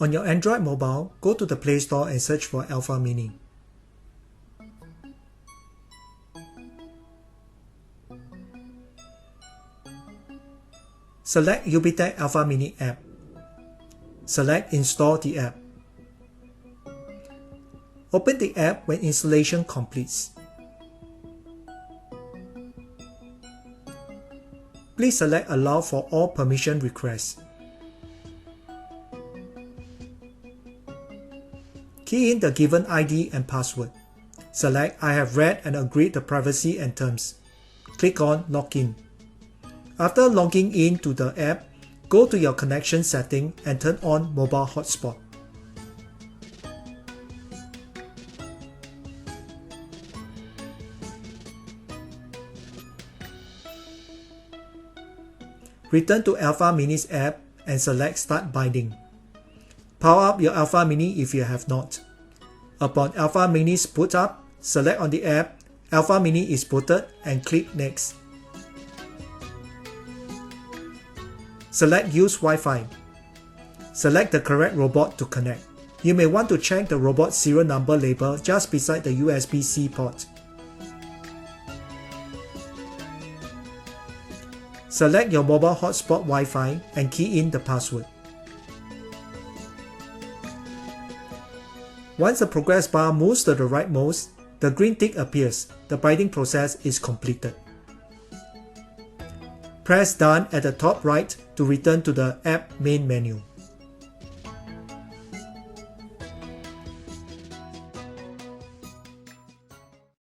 On your Android mobile, go to the Play Store and search for Alphamini. Select Ubitech Alphamini app. Select Install the app. Open the app when installation completes. Please select Allow for all permission requests. Key in the given ID and password. Select I have read and agreed the privacy and terms. Click on Login. After logging in to the app, go to your connection setting and turn on mobile hotspot. Return to Alphamini's app and select Start Binding. Power up your Alphamini if you have not. Upon Alphamini's boot up, select on the app, Alphamini is booted and click Next. Select Use Wi-Fi. Select the correct robot to connect. You may want to check the robot serial number label just beside the USB-C port. Select your mobile hotspot Wi-Fi and key in the password. Once the progress bar moves to the rightmost, the green tick appears. The binding process is completed. Press Done at the top right to return to the app main menu.